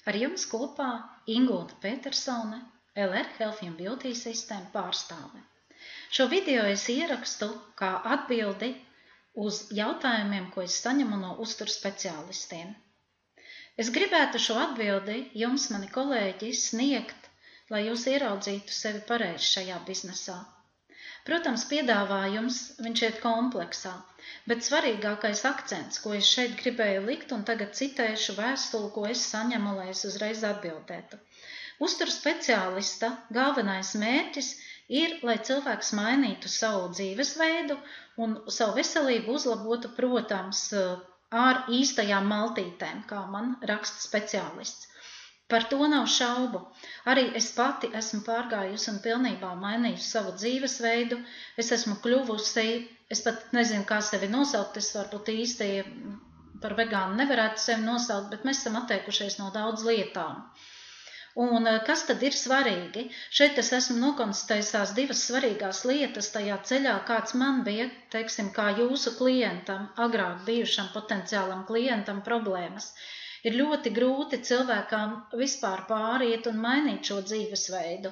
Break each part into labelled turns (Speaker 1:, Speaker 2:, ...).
Speaker 1: Ar jums kopā Ingūta Petersone, LR Health & Beauty sistēma pārstāve. Šo video es ierakstu kā atbildi uz jautājumiem, ko es saņemu no uzturu speciālistiem. Es gribētu šo atbildi jums, mani kolēģi, sniegt, lai jūs ieraudzītu sevi pareizi šajā biznesā. Protams, piedāvājums viņš iet kompleksā, bet svarīgākais akcents, ko es šeit gribēju likt, un tagad citēšu vēstuli, ko es saņemu, lai es uzreiz atbildētu. Uzturu speciālista galvenais mērķis ir, lai cilvēks mainītu savu dzīvesveidu un savu veselību uzlabotu, protams, ar īstajām maltītēm, kā man raksta speciālists. Par to nav šaubu. Arī es pati esmu pārgājusi un pilnībā mainījusi savu dzīvesveidu. Es esmu kļuvusi, es pat nezinu, kā sevi nosaukt, es varbūt īsti par vegānu nevarētu sevi nosaukt, bet mēs esam atteikušies no daudz lietām. Un kas tad ir svarīgi? Šeit es esmu nokonstatējis tās divas svarīgās lietas tajā ceļā, kāds man bija, teiksim, kā jūsu klientam, agrāk bijušam potenciālam klientam problēmas. Ir ļoti grūti cilvēkam vispār pāriet un mainīt šo dzīvesveidu.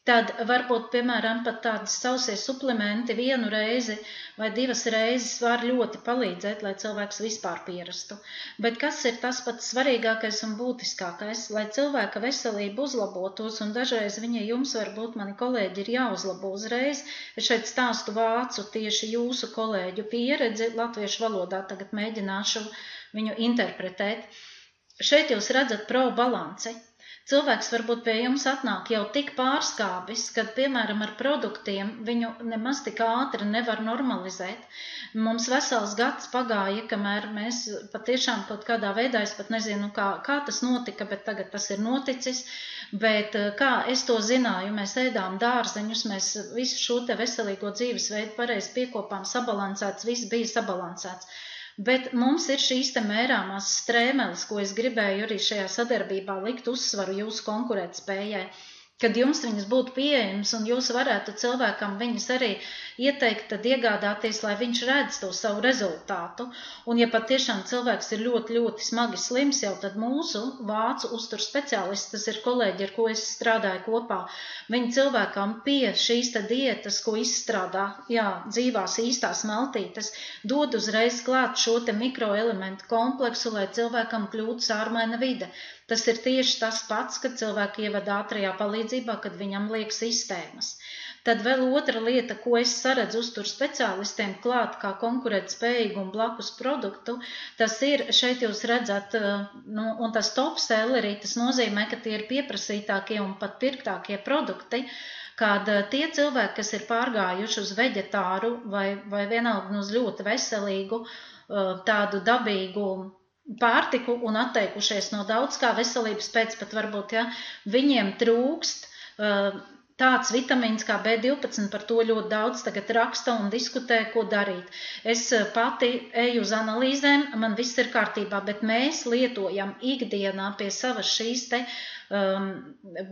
Speaker 1: Tad varbūt, piemēram, pat tādi sausie suplementi vienu reizi vai divas reizes var ļoti palīdzēt, lai cilvēks vispār pierastu. Bet kas ir tas pats svarīgākais un būtiskākais? Lai cilvēka veselība uzlabotos, un dažreiz viņa jums varbūt, mani kolēģi, ir jāuzlabo uzreiz. Es šeit stāstu vācu tieši jūsu kolēģu pieredzi, latviešu valodā tagad mēģināšu viņu interpretēt. Šeit jūs redzat probalanci. Cilvēks varbūt pie jums atnāk jau tik pārskābis, kad, piemēram, ar produktiem viņu nemaz tik ātri nevar normalizēt. Mums vesels gads pagāja, kamēr mēs patiešām kaut kādā veidā, es pat nezinu, kā tas notika, bet tagad tas ir noticis. Bet kā es to zināju, mēs ēdām dārzeņus, mēs visu šo te veselīgo dzīvesveidu pareizi piekopām, sabalansēts, viss bija sabalansēts. Bet mums ir šīs te mērāmās strēmeles, ko es gribēju arī šajā sadarbībā likt uzsvaru jūsu konkurētspējai, kad jums viņas būtu pieejamas un jūs varētu cilvēkam viņas arī ieteikt, tad iegādāties, lai viņš redz to savu rezultātu. Un ja patiešām cilvēks ir ļoti, ļoti smagi slims jau, tad mūsu vācu uzturu speciālisti, tas ir kolēģi, ar ko es strādāju kopā, viņi cilvēkam pie šīs te dietas, ko izstrādā, dzīvās īstās maltītes, dod uzreiz klāt šo te mikroelementu kompleksu, lai cilvēkam kļūtu sārmaina vide. Tas ir tieši tas pats, kad cilvēki ievada ātrajā palīdzībā, kad viņam liek sistēmas. Tad vēl otra lieta, ko es saredzu uzturu speciālistiem klāt kā konkurētspējīgu un blakus produktu, tas ir, šeit jūs redzat, un tas top sellerī, tas nozīmē, ka tie ir pieprasītākie un pat pirktākie produkti, kad tie cilvēki, kas ir pārgājuši uz veģetāru vai vienalga uz ļoti veselīgu, tādu dabīgu pārtiku un atteikušies no daudz kā veselības pēc, pat varbūt, viņiem trūkst tāds vitamīns kā B12, par to ļoti daudz tagad raksta un diskutē, ko darīt. Es pati eju uz analīzēm, man viss ir kārtībā, bet mēs lietojam ikdienā pie savas šīs te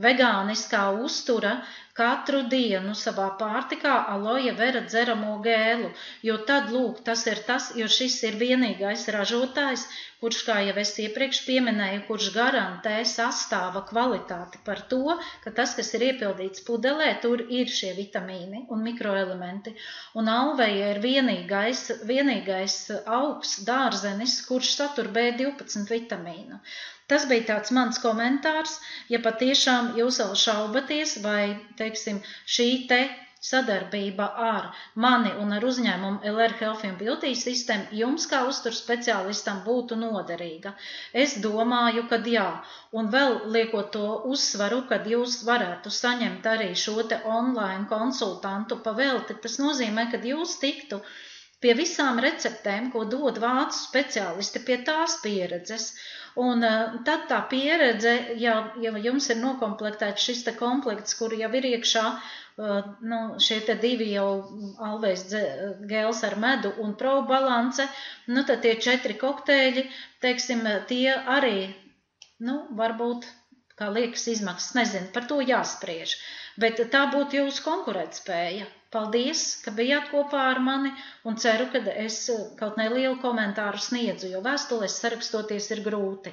Speaker 1: vegāniskā uztura katru dienu savā pārtikā aloja vera dzeramo gēlu, jo tad, lūk, tas ir tas, jo šis ir vienīgais ražotājs, kurš, kā jau es iepriekš pieminēju, kurš garantē sastāva kvalitāti par to, ka tas, kas ir iepildīts pudelē, tur ir šie vitamīni un mikroelementi. Un alveja ir vienīgais augs dārzenis, kurš satur B12 vitamīnu. Tas bija tāds mans komentārs, ja patiešām jūs vēl šaubaties vai, teiksim, šī te sadarbība ar mani un ar uzņēmumu LR Health & Beauty sistēmu jums kā uzturu speciālistam būtu noderīga. Es domāju, kad jā, un vēl liekot to uzsvaru, kad jūs varētu saņemt arī šo te online konsultantu pavelti, tas nozīmē, kad jūs tiktu pie visām receptēm, ko dod vācu speciālisti, pie tās pieredzes. Un tad tā pieredze, ja jums ir nokomplektēts šis te komplekts, kur jau ir iekšā šie te divi jau alvejas gēls ar medu un probalance, tad tie 4 kokteļi, teiksim, tie arī, varbūt, kā liekas izmaksas, nezinu, par to jāspriež. Bet tā būtu jūsu konkurētspēja. Paldies, ka bijāt kopā ar mani un ceru, ka es kaut nelielu komentāru sniedzu, jo vēstulēs sarakstoties ir grūti.